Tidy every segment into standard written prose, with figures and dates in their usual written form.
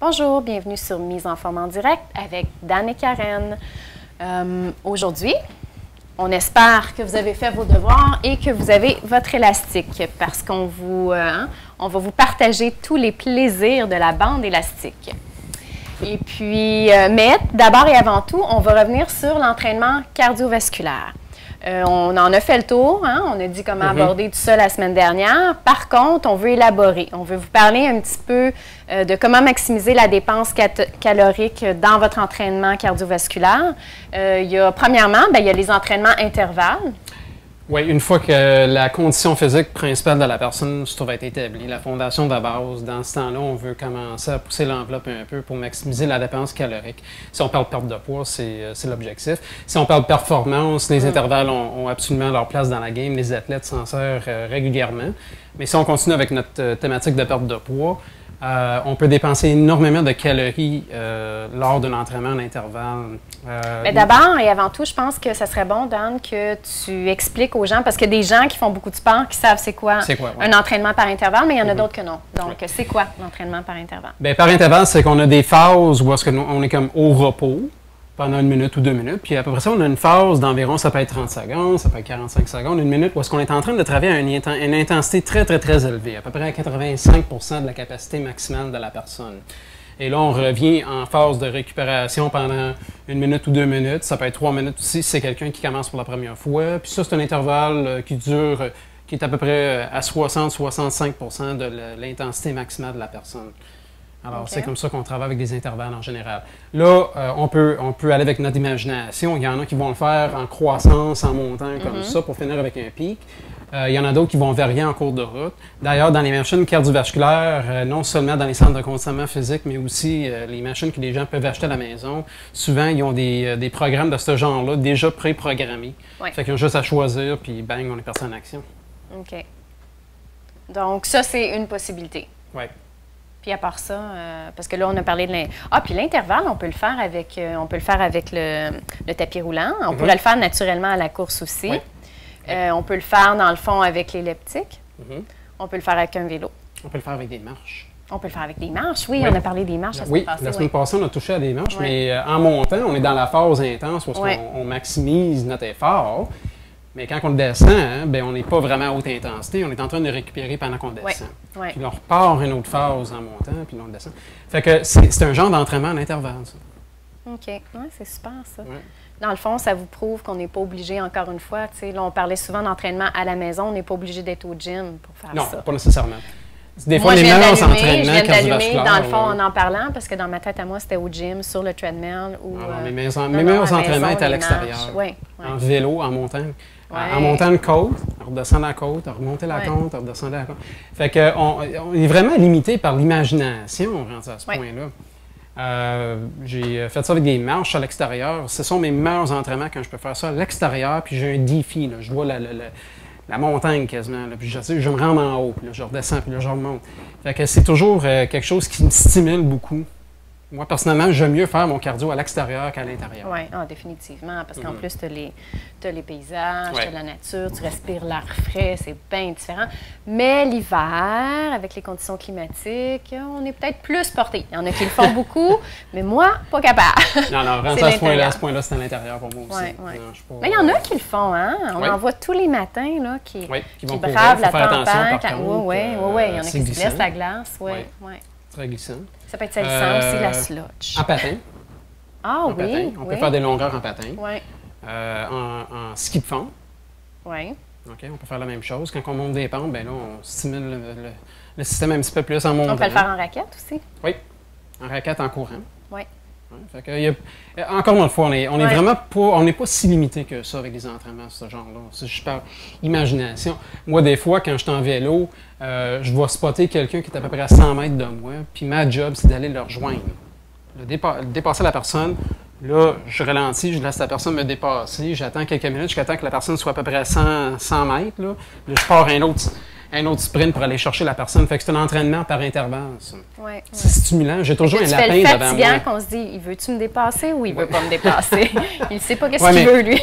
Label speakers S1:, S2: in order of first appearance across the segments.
S1: Bonjour, bienvenue sur Mise en forme en direct avec Dan et Karen. Aujourd'hui, on espère que vous avez fait vos devoirs et que vous avez votre élastique parce qu'on on va vous partager tous les plaisirs de la bande élastique. Et puis, mais d'abord et avant tout, on va revenir sur l'entraînement cardiovasculaire. On en a fait le tour, hein? On a dit comment aborder tout ça la semaine dernière. Par contre, on veut élaborer. On veut vous parler un petit peu de comment maximiser la dépense calorique dans votre entraînement cardiovasculaire. Premièrement, il y a les entraînements intervalles.
S2: Oui, une fois que la condition physique principale de la personne se trouve être établie, la fondation de base, dans ce temps-là, on veut commencer à pousser l'enveloppe un peu pour maximiser la dépense calorique. Si on parle de perte de poids, c'est l'objectif. Si on parle de performance, les intervalles ont absolument leur place dans la game. Les athlètes s'en servent régulièrement. Mais si on continue avec notre thématique de perte de poids, on peut dépenser énormément de calories lors d'un entraînement en intervalle.
S1: Mais d'abord et avant tout, je pense que ça serait bon, Dan, que tu expliques aux gens, parce qu'il y a des gens qui font beaucoup de sport qui savent c'est quoi un entraînement par intervalle, mais il y en a d'autres que non. Donc, c'est quoi l'entraînement par intervalle? Bien,
S2: par intervalle, c'est qu'on a des phases où on est comme au repos pendant 1 minute ou 2 minutes, puis à peu près ça, on a une phase d'environ, ça peut être 30 secondes, ça peut être 45 secondes, 1 minute, où est-ce qu'on est en train de travailler à une intensité très élevée, à peu près à 85 % de la capacité maximale de la personne. Et là, on revient en phase de récupération pendant 1 minute ou 2 minutes. Ça peut être 3 minutes aussi si c'est quelqu'un qui commence pour la première fois. Puis ça, c'est un intervalle qui est à peu près à 60-65 % de l'intensité maximale de la personne. Alors, c'est comme ça qu'on travaille avec des intervalles en général. Là, on peut aller avec notre imagination. Il y en a qui vont le faire en croissance, en montant comme ça pour finir avec un pic. Il y en a d'autres qui vont varier en cours de route. D'ailleurs, dans les machines cardiovasculaires, non seulement dans les centres de conditionnement physique, mais aussi les machines que les gens peuvent acheter à la maison, souvent, ils ont des programmes de ce genre-là déjà pré-programmés. Ouais. Fait qu'ils ont juste à choisir, puis bang, on est parti en action.
S1: OK. Donc, ça, c'est une possibilité.
S2: Oui.
S1: Puis à part ça, parce que là, on a parlé de puis l'intervalle, on peut le faire avec, le tapis roulant. On pourrait le faire naturellement à la course aussi. Oui. On peut le faire, dans le fond, avec l'elliptique. On peut le faire avec un vélo.
S2: On peut le faire avec des marches.
S1: On peut le faire avec des marches, oui. On a parlé des marches la semaine passée.
S2: La semaine passée, on a touché à des marches, mais en montant, on est dans la phase intense où on maximise notre effort. Mais quand on descend, on n'est pas vraiment à haute intensité. On est en train de récupérer pendant qu'on descend. Puis là, on repart une autre phase en montant, puis là, on descend. Fait que c'est un genre d'entraînement en intervalle, ça.
S1: OK. Oui, c'est super, ça. Ouais. Dans le fond, ça vous prouve qu'on n'est pas obligé, encore une fois, tu sais, là, on parlait souvent d'entraînement à la maison, on n'est pas obligé d'être au gym pour faire ça.
S2: Non, pas nécessairement. Des fois, les meilleurs entraînements
S1: cardiovasculaires, dans le fond, en parlant, parce que dans ma tête à moi, c'était au gym, sur le treadmill. Ou,
S2: mes meilleurs entraînements étaient à l'extérieur. En vélo, en montagne. En montant une côte, on redescend la côte, on remonte la côte, on redescend la côte. Fait qu'on est vraiment limité par l'imagination, rendu à ce point-là. J'ai fait ça avec des marches à l'extérieur. Ce sont mes meilleurs entraînements quand je peux faire ça à l'extérieur, puis j'ai un défi. Là. Je vois la montagne quasiment, là, puis je me rends en haut, puis là, je redescends, puis là, je remonte. Fait que c'est toujours quelque chose qui me stimule beaucoup. Moi, personnellement, j'aime mieux faire mon cardio à l'extérieur qu'à l'intérieur.
S1: Oui, définitivement, parce qu'en plus, tu as les paysages, tu as la nature, tu respires l'air frais, c'est bien différent. Mais l'hiver, avec les conditions climatiques, on est peut-être plus porté. Il y en a qui le font beaucoup, mais moi, pas capable.
S2: Non, vraiment, à ce point-là, c'est à l'intérieur pour moi aussi.
S1: Mais il y en a qui le font, hein? On en voit tous les matins, là, qui bravent la tempête. Oui, il y en a qui se laissent la glace.
S2: Très glissant.
S1: Ça peut être salissant aussi, la sludge.
S2: En patin.
S1: Ah oui,
S2: patin. On peut faire des longueurs en patin.
S1: Oui.
S2: En ski de fond.
S1: Oui.
S2: OK, on peut faire la même chose. Quand on monte des pentes, bien là, on stimule le système un petit peu plus en montant.
S1: On peut le faire en raquette aussi.
S2: Oui, en raquette, en courant.
S1: Oui.
S2: Fait que, encore une fois, on est vraiment pas, on n'est pas si limité que ça avec les entraînements de ce genre-là. C'est juste par imagination. Moi, des fois, quand je suis en vélo, je vais spotter quelqu'un qui est à peu près à 100 mètres de moi, puis ma job, c'est d'aller le rejoindre. Dépasser la personne, là, je ralentis, je laisse la personne me dépasser, j'attends quelques minutes jusqu'à temps que la personne soit à peu près à 100 mètres, là je pars un autre sprint pour aller chercher la personne. Fait que c'est un entraînement par intervalle, ça. C'est stimulant. J'ai toujours un lapin devant moi.
S1: C'est fatigant qu'on se dit, il veut-tu me dépasser ou il veut pas me dépasser? Il ne sait pas qu'est-ce qu'il veut, lui.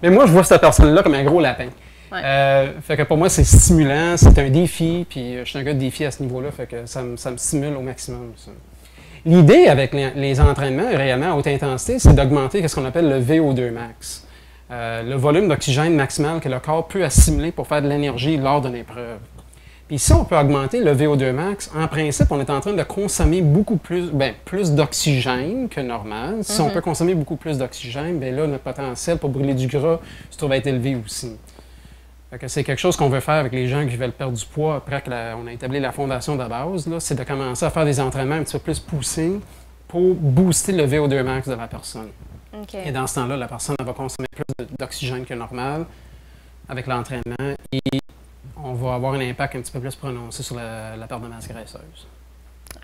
S2: Mais moi, je vois cette personne-là comme un gros lapin. Fait que pour moi, c'est stimulant, c'est un défi, puis je suis un gars de défi à ce niveau-là, fait que ça me stimule au maximum, ça. L'idée avec les entraînements réellement à haute intensité, c'est d'augmenter ce qu'on appelle le VO2 max, le volume d'oxygène maximal que le corps peut assimiler pour faire de l'énergie lors d'une épreuve. Puis si on peut augmenter le VO2 max, en principe, on est en train de consommer beaucoup plus, plus d'oxygène que normal. Si on peut consommer beaucoup plus d'oxygène, bien là, notre potentiel pour brûler du gras se trouve à être élevé aussi. C'est quelque chose qu'on veut faire avec les gens qui veulent perdre du poids après qu'on a établi la fondation de base, c'est de commencer à faire des entraînements un petit peu plus poussés pour booster le VO2 max de la personne.
S1: Okay.
S2: Et dans ce temps-là, la personne va consommer plus d'oxygène que normal avec l'entraînement et on va avoir un impact un petit peu plus prononcé sur la perte de masse graisseuse.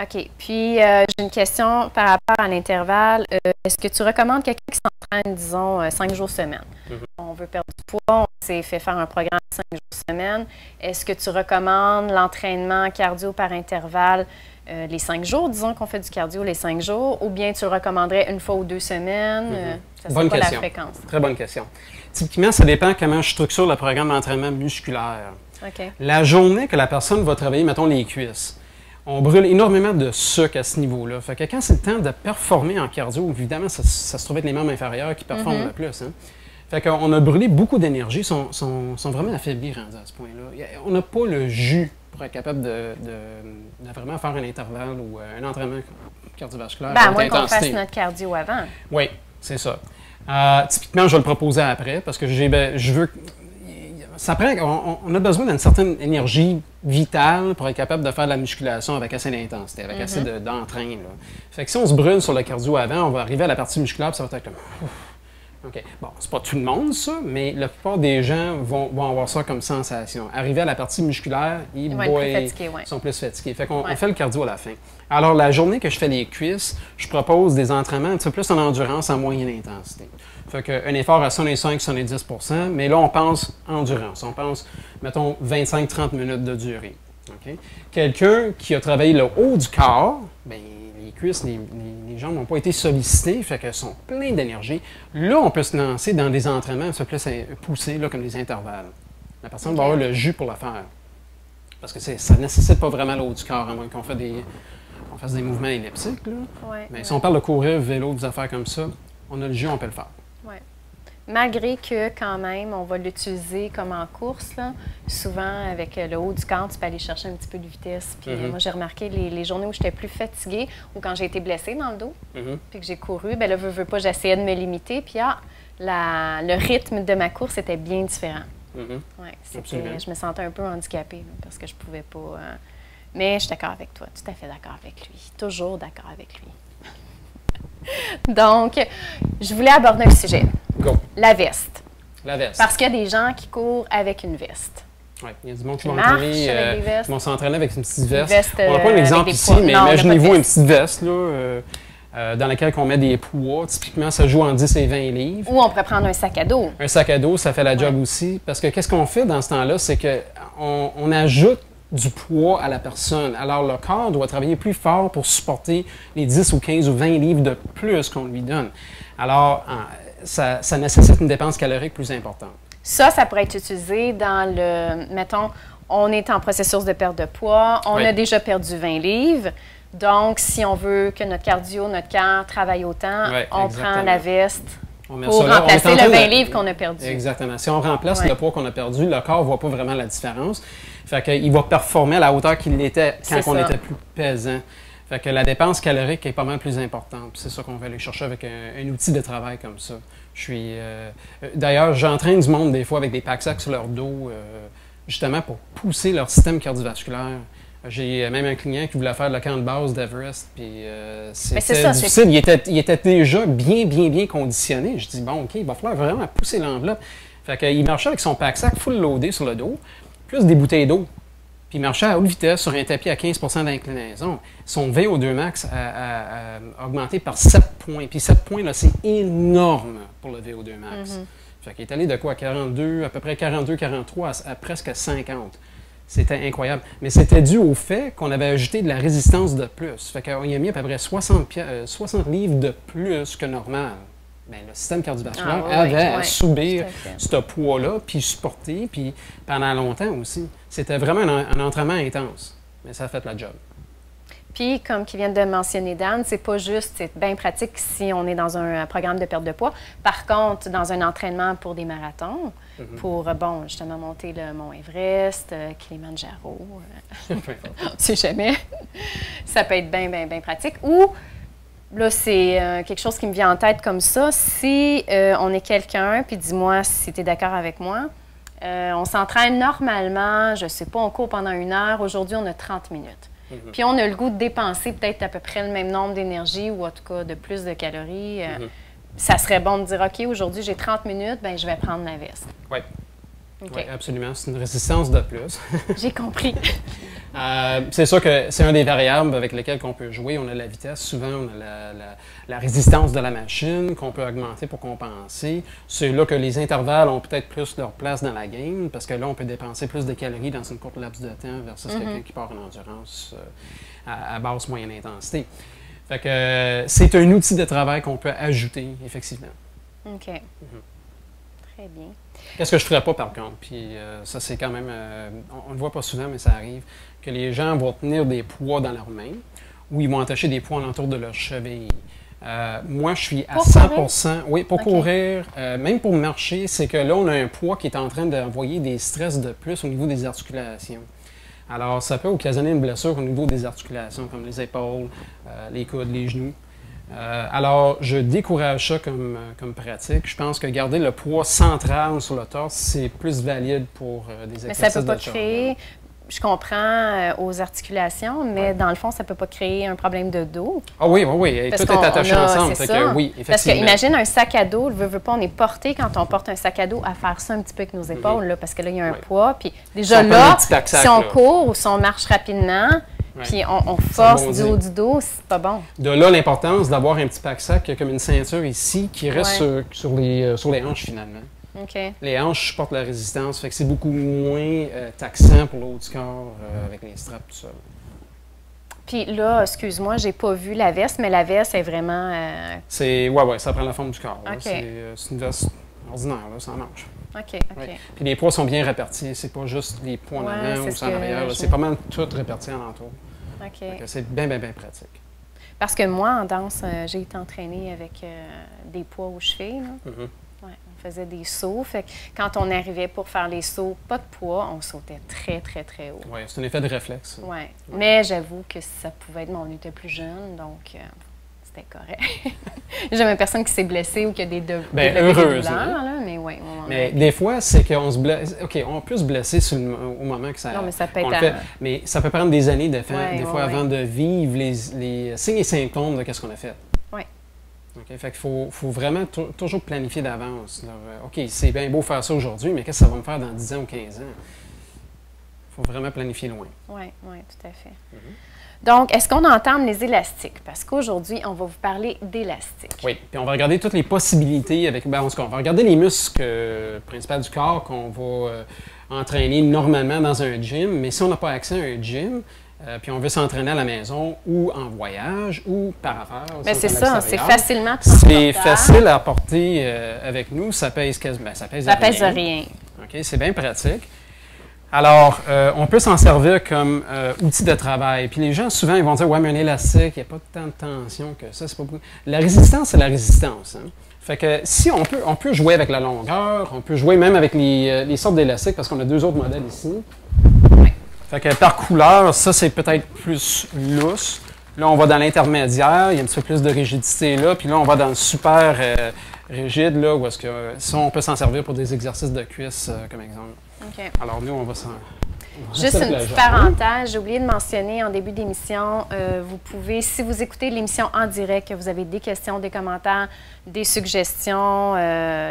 S1: OK. Puis, j'ai une question par rapport à l'intervalle. Est-ce que tu recommandes quelqu'un qui s'entraîne, disons, 5 jours semaine? On veut perdre du poids, on s'est fait faire un programme 5 jours semaine. Est-ce que tu recommandes l'entraînement cardio par intervalle les 5 jours? Disons qu'on fait du cardio les 5 jours. Ou bien tu le recommanderais 1 fois ou 2 semaines? Ça serait quoi la fréquence?
S2: Très bonne question. Typiquement, ça dépend comment je structure le programme d'entraînement musculaire.
S1: Okay.
S2: La journée que la personne va travailler, mettons, les cuisses, on brûle énormément de sucre à ce niveau-là. Fait que quand c'est le temps de performer en cardio, évidemment, ça se trouve être les membres inférieurs qui performent le plus. Hein? Fait qu'on a brûlé beaucoup d'énergie, sont vraiment affaiblis rendus à ce point-là. On n'a pas le jus pour être capable de vraiment faire un intervalle ou un entraînement cardiovasculaire.
S1: À moins qu'on fasse notre cardio avant.
S2: Oui, c'est ça. Typiquement, je vais le proposer après parce que je veux... Ça prend, on a besoin d'une certaine énergie vitale pour être capable de faire de la musculation avec assez d'intensité, avec assez d'entrain. Fait que si on se brûle sur le cardio avant, on va arriver à la partie musculaire et ça va être comme... OK. Bon, c'est pas tout le monde, ça, mais la plupart des gens vont avoir ça comme sensation. Arriver à la partie musculaire, ils sont plus fatigués. Fait qu'on fait le cardio à la fin. Alors, la journée que je fais les cuisses, je propose des entraînements un petit peu plus en endurance à moyenne intensité. Fait qu'un effort à 75-70 %, mais là, on pense endurance. On pense, mettons, 25-30 minutes de durée. Okay? Quelqu'un qui a travaillé le haut du corps, bien, les cuisses, les jambes n'ont pas été sollicitées, fait qu'elles sont pleines d'énergie. Là, on peut se lancer dans des entraînements un peu plus poussés, là, comme des intervalles. La personne va avoir le jus pour le faire. Parce que ça ne nécessite pas vraiment le haut du corps, à moins qu'on fasse des mouvements elliptiques. Là. Mais si on parle de courir, vélo, des affaires comme ça, on a le jus, on peut le faire.
S1: Malgré que, quand même, on va l'utiliser comme en course, là, souvent, avec le haut du corps, tu peux aller chercher un petit peu de vitesse. Puis moi, j'ai remarqué les journées où j'étais plus fatiguée ou quand j'ai été blessée dans le dos, puis que j'ai couru, bien là, veux pas, j'essayais de me limiter. Puis le rythme de ma course était bien différent. Je me sentais un peu handicapée là, parce que je pouvais pas... Mais je suis d'accord avec toi, tout à fait d'accord avec lui. Toujours d'accord avec lui. Donc, je voulais aborder un sujet.
S2: Go.
S1: La veste.
S2: La veste.
S1: Parce qu'il y a des gens qui courent avec une veste.
S2: Oui, il y a du monde qui vont s'entraîner avec une petite veste. On n'a pas un exemple ici, mais imaginez-vous une petite veste là, dans laquelle on met des poids. Typiquement, ça joue en 10 et 20 livres.
S1: Ou on pourrait prendre un sac à dos.
S2: Un sac à dos, ça fait la job aussi. Parce que qu'est-ce qu'on fait dans ce temps-là, c'est qu'on ajoute du poids à la personne. Alors, le corps doit travailler plus fort pour supporter les 10 ou 15 ou 20 livres de plus qu'on lui donne. Alors, ça nécessite une dépense calorique plus importante. Ça
S1: pourrait être utilisé dans mettons, on est en processus de perte de poids, on a déjà perdu 20 livres. Donc, si on veut que notre cardio, notre cœur travaille autant, on prend la veste pour remplacer le 20 livres qu'on a perdu.
S2: Exactement. Si on remplace le poids qu'on a perdu, le corps ne voit pas vraiment la différence. Fait qu'il va performer à la hauteur qu'il était quand on était plus pesant. Fait que la dépense calorique est pas mal plus importante. C'est ça qu'on va aller chercher avec un outil de travail comme ça. D'ailleurs, j'entraîne du monde des fois avec des pack-sacs sur leur dos, justement pour pousser leur système cardiovasculaire. J'ai même un client qui voulait faire le camp de base d'Everest, puis c'était difficile. Il était déjà bien conditionné. Je dis, bon, OK, il va falloir vraiment pousser l'enveloppe. Fait qu'il marchait avec son pack-sac full loadé sur le dos, plus des bouteilles d'eau. Puis il marchait à haute vitesse sur un tapis à 15 % d'inclinaison. Son VO2 max a augmenté par 7 points. Puis 7 points, là, c'est énorme pour le VO2 max. Fait qu'il est allé de quoi? 42, à peu près 42, 43 à presque 50. C'était incroyable. Mais c'était dû au fait qu'on avait ajouté de la résistance de plus. Fait qu'on y a mis à peu près 60 livres de plus que normal. Bien, le système cardiovasculaire avait à subir ce poids-là, puis supporter, puis pendant longtemps aussi. C'était vraiment un entraînement intense, mais ça a fait la job.
S1: Puis, comme qui vient de mentionner Dan, c'est pas juste, c'est bien pratique si on est dans un programme de perte de poids. Par contre, dans un entraînement pour des marathons, pour, bon, justement, monter le Mont Everest, Kilimanjaro, on ne sait jamais, ça peut être bien, bien, bien pratique. Ou, là, c'est quelque chose qui me vient en tête comme ça. Si on est quelqu'un, puis dis-moi si tu es d'accord avec moi, on s'entraîne normalement, je ne sais pas, on court pendant 1 heure. Aujourd'hui, on a 30 minutes. Puis on a le goût de dépenser peut-être à peu près le même nombre d'énergie ou en tout cas de plus de calories. Ça serait bon de dire, OK, aujourd'hui, j'ai 30 minutes, bien, je vais prendre la veste.
S2: Oui.
S1: Okay.
S2: Oui, absolument. C'est une résistance de plus.
S1: J'ai compris.
S2: C'est sûr que c'est un des variables avec lesquelles on peut jouer. On a la vitesse, souvent on a la résistance de la machine qu'on peut augmenter pour compenser. C'est là que les intervalles ont peut-être plus leur place dans la game, parce que là, on peut dépenser plus de calories dans une courte laps de temps versus quelqu'un qui part en endurance à basse moyenne intensité. Fait que c'est un outil de travail qu'on peut ajouter, effectivement.
S1: OK. Très bien.
S2: Qu'est-ce que je ne ferais pas, par contre? Puis ça, c'est quand même... on ne le voit pas souvent, mais ça arrive, que les gens vont tenir des poids dans leurs mains ou ils vont attacher des poids alentour de leur cheville. Moi, je suis à 100%... Oui, pour courir, même pour marcher, c'est que là, on a un poids qui est en train d'envoyer des stress de plus au niveau des articulations. Alors, ça peut occasionner une blessure au niveau des articulations, comme les épaules, les coudes, les genoux. Alors, je décourage ça comme pratique. Je pense que garder le poids central sur le torse, c'est plus valide pour des exercices de charge.
S1: Mais ça ne peut pas créer, je comprends, aux articulations, mais dans le fond, ça ne peut pas créer un problème de dos.
S2: Ah oui, oui, oui. Tout est attaché ensemble. Fait que, oui, effectivement.
S1: Parce que imagine un sac à dos, veut pas, on est porté quand on porte un sac à dos à faire ça un petit peu avec nos épaules, là, parce que là, il y a un poids. Puis déjà là, si on court ou si on marche rapidement, puis on force du haut du dos, c'est pas bon. De
S2: là, l'importance d'avoir un petit pack-sac comme une ceinture ici qui reste sur les hanches finalement.
S1: Okay.
S2: Les hanches supportent la résistance, fait que c'est beaucoup moins taxant pour le haut du corps avec les straps, tout ça.
S1: Puis là, excuse-moi, j'ai pas vu la veste, mais la veste est vraiment...
S2: Oui, ça prend la forme du corps.
S1: Okay.
S2: C'est une veste ordinaire, là, sans manche.
S1: OK.
S2: Ouais. Puis les poids sont bien répartis, c'est pas juste les poids en avant ou en arrière, c'est pas mal tout réparti alentour.
S1: OK.
S2: C'est bien, bien, bien pratique.
S1: Parce que moi, en danse, j'ai été entraînée avec des poids aux chevilles. Ouais, on faisait des sauts. Fait que quand on arrivait pour faire les sauts, pas de poids, on sautait très, très, très haut.
S2: Oui, c'est un effet de réflexe.
S1: Oui. Mais j'avoue que ça pouvait être... On était plus jeune, donc c'était correct. J'ai jamais personne qui s'est blessé ou qui a des douleurs.
S2: Heureusement.
S1: Mais oui.
S2: Mais des fois, c'est qu'on se blesse. OK, on peut se blesser au moment que ça...
S1: Non, mais ça peut être...
S2: fait, mais ça peut prendre des années, des fois, avant de vivre les signes et symptômes de ce qu'on a fait.
S1: Oui.
S2: OK, fait qu'il faut vraiment toujours planifier d'avance. OK, c'est bien beau faire ça aujourd'hui, mais qu'est-ce que ça va me faire dans 10 ans ou 15 ans? Il faut vraiment planifier loin.
S1: Oui, tout à fait. Donc, est-ce qu'on entame les élastiques? Parce qu'aujourd'hui, on va vous parler d'élastiques.
S2: Oui, puis on va regarder toutes les possibilités avec... en tout cas, on va regarder les muscles principaux du corps qu'on va entraîner normalement dans un gym, mais si on n'a pas accès à un gym, puis on veut s'entraîner à la maison ou en voyage ou par affaire.
S1: Mais c'est ça, c'est facilement transportable.
S2: C'est facile à porter avec nous, ça pèse quasiment, ça pèse
S1: rien.
S2: OK, c'est bien pratique. Alors, on peut s'en servir comme outil de travail. Puis les gens, souvent, ils vont dire « Ouais, mais un élastique, il n'y a pas tant de tension que ça. » C'est pas beaucoup. La résistance, c'est la résistance. Hein? Fait que si on peut jouer avec la longueur, on peut jouer même avec les sortes d'élastiques, parce qu'on a 2 autres modèles ici. Fait que par couleur, ça, c'est peut-être plus lousse. Là, on va dans l'intermédiaire, il y a un petit peu plus de rigidité là. Puis là, on va dans le super rigide, là, où est-ce que ça, on peut s'en servir pour des exercices de cuisse, comme exemple.
S1: Okay.
S2: Alors, nous, on va s'en...
S1: Juste une petite parenthèse, j'ai oublié de mentionner en début d'émission, vous pouvez, si vous écoutez l'émission en direct, que vous avez des questions, des commentaires, des suggestions,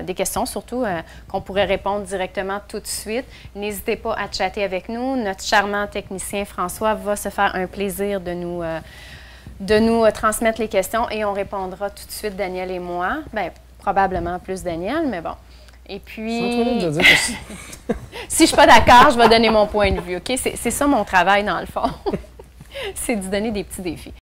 S1: des questions surtout qu'on pourrait répondre directement tout de suite, n'hésitez pas à chatter avec nous. Notre charmant technicien François va se faire un plaisir de nous transmettre les questions et on répondra tout de suite, Daniel et moi. Bien, probablement plus Daniel, mais bon. Et puis, si je ne suis pas d'accord, je vais donner mon point de vue. OK? C'est ça mon travail, dans le fond. C'est de donner des petits défis.